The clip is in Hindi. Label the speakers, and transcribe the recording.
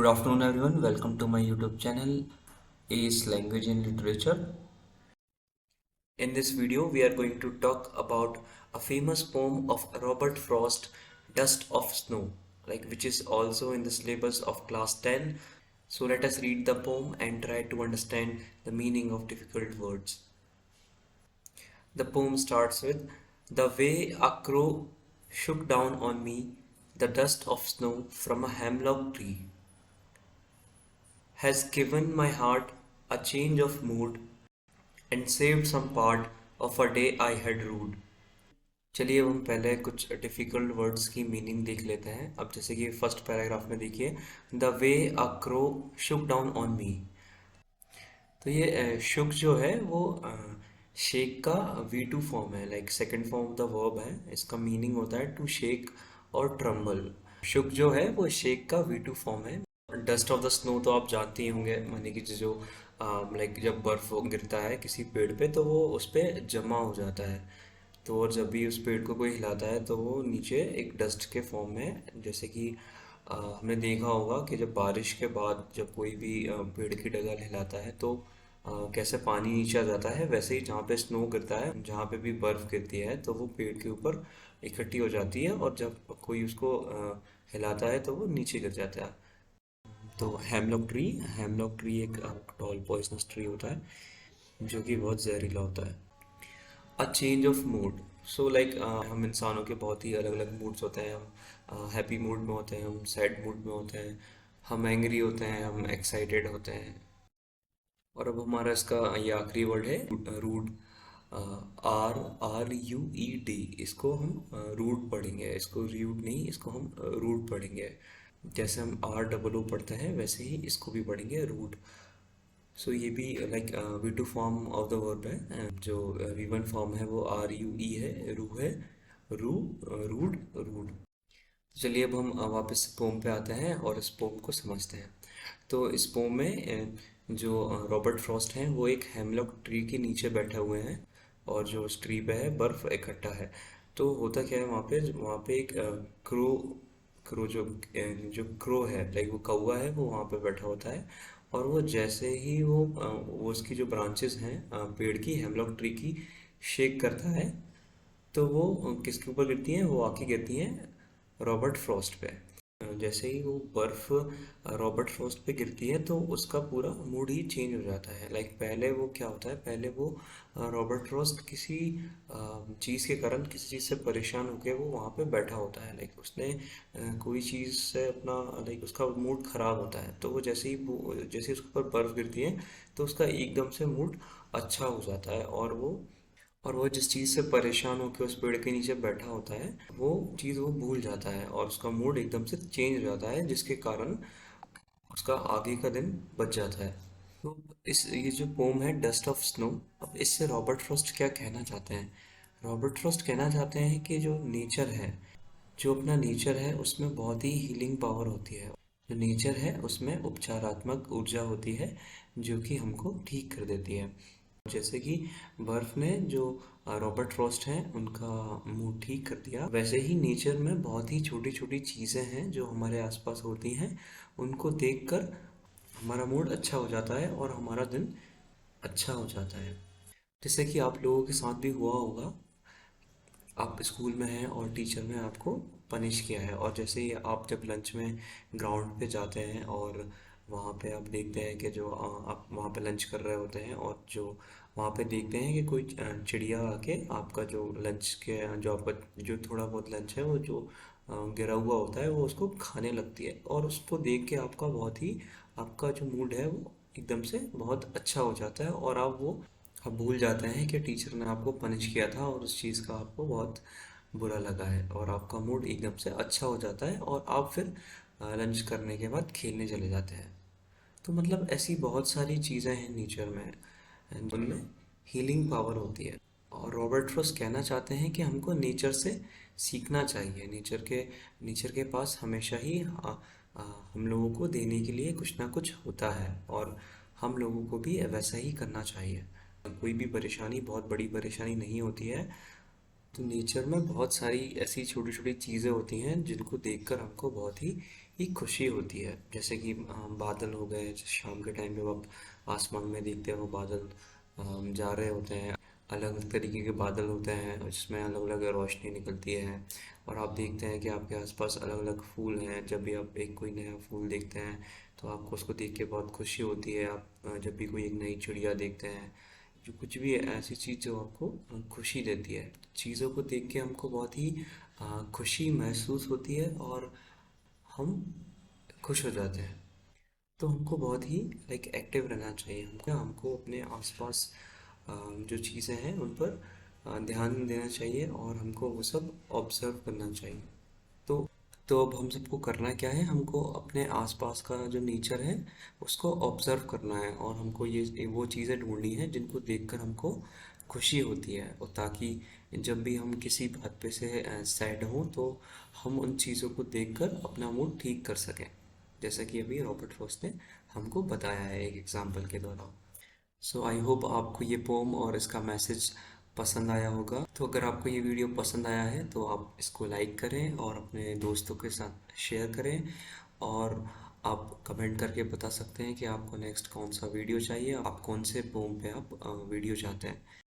Speaker 1: Good afternoon, everyone. Welcome to my YouTube channel, Ace Language and Literature. In this video, we are going to talk about a famous poem of Robert Frost, Dust of Snow, which is also in the syllabus of class 10. So let us read the poem and try to understand the meaning of difficult words. The poem starts with, "The way a crow shook down on me the dust of snow from a hemlock tree has given my heart a change of mood and saved some part of a day I had rued." चलिए अब हम पहले कुछ डिफ़िकल्ट वर्ड्स की मीनिंग देख लेते हैं। अब जैसे कि फर्स्ट पैराग्राफ में देखिए, the way a crow Shuk down on me. तो ये शुक जो है वो शेक का V2 फॉर्म है, second form of the verb है। इसका मीनिंग होता है टू शेक और ट्रम्बल। शुक जो है वो शेक का V2 फॉर्म है। डस्ट ऑफ द स्नो तो आप जानते ही होंगे, माने कि जो जब बर्फ गिरता है किसी पेड़ पे तो वो उस पे जमा हो जाता है। तो और जब भी उस पेड़ को कोई हिलाता है तो वो नीचे एक डस्ट के फॉर्म में, जैसे कि हमने देखा होगा कि जब बारिश के बाद जब कोई भी पेड़ की डगाल हिलाता है तो कैसे पानी नीचे आ जाता है, वैसे ही जहाँ पे स्नो गिरता है, जहाँ पे भी बर्फ़ गिरती है तो वो पेड़ के ऊपर इकट्ठी हो जाती है और जब कोई उसको हिलाता है तो वो नीचे गिर जाता है। तो हेमलॉक ट्री एक टॉल पॉइजनस ट्री होता है जो कि बहुत जहरीला होता है। अ चेंज ऑफ मूड, सो हम इंसानों के बहुत ही अलग अलग मूड्स होते हैं। हम हैप्पी मूड में होते हैं, हम सैड मूड में होते हैं, हम एंग्री होते हैं, हम एक्साइटेड होते हैं। और अब हमारा इसका ये आखिरी वर्ड है rude, R R U E D. इसको हम रूड पढ़ेंगे, इसको रूड नहीं, इसको हम रूड पढ़ेंगे। जैसे हम आर डबल ओ पढ़ते हैं वैसे ही इसको भी पढ़ेंगे रूड। सो ये भी V2 form of the verb है। जो V1 फॉर्म है वो आर यू ई है, रू है, रू, रूड, रूड। तो चलिए अब हम वापस पोम पे आते हैं और इस पोम को समझते हैं। तो इस पोम में जो रॉबर्ट फ्रॉस्ट हैं वो एक हेमलॉक ट्री के नीचे बैठे हुए हैं और जो उस ट्री पे है बर्फ इकट्ठा है। तो होता क्या है वहाँ पे एक क्रो क्रो जो क्रो है, वो कौवा है, वो वहाँ पे बैठा होता है। और वो जैसे ही वो उसकी जो ब्रांचेस हैं पेड़ की, हेमलॉक ट्री की, शेक करता है तो वो किसके ऊपर गिरती हैं, वो आके गिरती हैं रॉबर्ट फ्रॉस्ट पे। जैसे ही वो बर्फ रॉबर्ट फ्रॉस्ट पे गिरती है तो उसका पूरा मूड ही चेंज हो जाता है। पहले वो क्या होता है, पहले वो रॉबर्ट फ्रॉस्ट किसी चीज़ के कारण, किसी चीज़ से परेशान होकर वो वहाँ पे बैठा होता है। उसने कोई चीज़ से अपना उसका मूड ख़राब होता है। तो वो जैसे ही उसके ऊपर बर्फ़ गिरती है तो उसका एकदम से मूड अच्छा हो जाता है और वो जिस चीज़ से परेशान होकर उस पेड़ के नीचे बैठा होता है वो चीज़ वो भूल जाता है और उसका मूड एकदम से चेंज हो जाता है, जिसके कारण उसका आगे का दिन बच जाता है। तो ये जो पोम है डस्ट ऑफ स्नो, अब इससे रॉबर्ट फ्रॉस्ट क्या कहना चाहते हैं? रॉबर्ट फ्रॉस्ट कहना चाहते हैं कि जो नेचर है, जो अपना नेचर है उसमें बहुत ही हीलिंग पावर होती है। जो नेचर है उसमें उपचारात्मक ऊर्जा होती है जो कि हमको ठीक कर देती है। जैसे कि बर्फ ने जो रॉबर्ट फ्रॉस्ट हैं उनका मूड ठीक कर दिया, वैसे ही नेचर में बहुत ही छोटी छोटी चीज़ें हैं जो हमारे आसपास होती हैं, उनको देखकर हमारा मूड अच्छा हो जाता है और हमारा दिन अच्छा हो जाता है। जैसे कि आप लोगों के साथ भी हुआ होगा, आप स्कूल में हैं और टीचर ने आपको पनिश किया है और जैसे ही आप जब लंच में ग्राउंड पे जाते हैं और वहाँ पे आप देखते हैं कि जो आप वहाँ पे लंच कर रहे होते हैं और जो वहाँ पे देखते हैं कि कोई चिड़िया आके आपका जो लंच के जो आपका जो थोड़ा बहुत लंच है वो जो गिरा हुआ होता है वो उसको खाने लगती है और उसको देख के आपका बहुत ही, आपका जो मूड है वो एकदम से बहुत अच्छा हो जाता है और आप भूल जाते हैं कि टीचर ने आपको पनिश किया था और उस चीज़ का आपको बहुत बुरा लगा है और आपका मूड एकदम से अच्छा हो जाता है और आप फिर लंच करने के बाद खेलने चले जाते हैं। तो मतलब ऐसी बहुत सारी चीज़ें हैं नेचर में जिनमें हीलिंग पावर होती है। और रॉबर्ट फ्रॉस्ट कहना चाहते हैं कि हमको नेचर से सीखना चाहिए। नेचर के पास हमेशा ही हम लोगों को देने के लिए कुछ ना कुछ होता है और हम लोगों को भी वैसा ही करना चाहिए। कोई भी परेशानी बहुत बड़ी परेशानी नहीं होती है। तो नेचर में बहुत सारी ऐसी छोटी छोटी चीज़ें होती हैं जिनको देखकर हमको बहुत ही एक खुशी होती है। जैसे कि बादल हो गए, जैसे शाम के टाइम पे आप आसमान में देखते हो बादल जा रहे होते हैं। अलग अलग तरीके के बादल होते हैं जिसमें अलग अलग रोशनी निकलती है। और आप देखते हैं कि आपके आसपास अलग अलग फूल हैं। जब भी आप एक कोई नया फूल देखते हैं तो आपको उसको देख के बहुत खुशी होती है। आप जब भी कोई एक नई चिड़िया देखते हैं, जो कुछ भी ऐसी चीज़ जो आपको खुशी देती है, चीज़ों को देख के हमको बहुत ही खुशी महसूस होती है और हम खुश हो जाते हैं। तो हमको बहुत ही लाइक एक्टिव रहना चाहिए। हमको हमको अपने आसपास जो चीज़ें हैं उन पर ध्यान देना चाहिए और हमको वो सब ऑब्जर्व करना चाहिए। तो अब हम सबको करना क्या है, हमको अपने आसपास का जो नेचर है उसको ऑब्जर्व करना है और हमको ये वो चीज़ें ढूंढनी है जिनको देखकर हमको खुशी होती है। और ताकि जब भी हम किसी बात पे से सैड हों तो हम उन चीज़ों को देखकर अपना मूड ठीक कर सकें, जैसा कि अभी रॉबर्ट फ्रॉस्ट ने हमको बताया है एक एग्जाम्पल के द्वारा। सो आई होप आपको ये पोम और इसका मैसेज पसंद आया होगा। तो अगर आपको ये वीडियो पसंद आया है तो आप इसको लाइक करें और अपने दोस्तों के साथ शेयर करें। और आप कमेंट करके बता सकते हैं कि आपको नेक्स्ट कौन सा वीडियो चाहिए, आप कौन से पोम पे आप वीडियो चाहते हैं।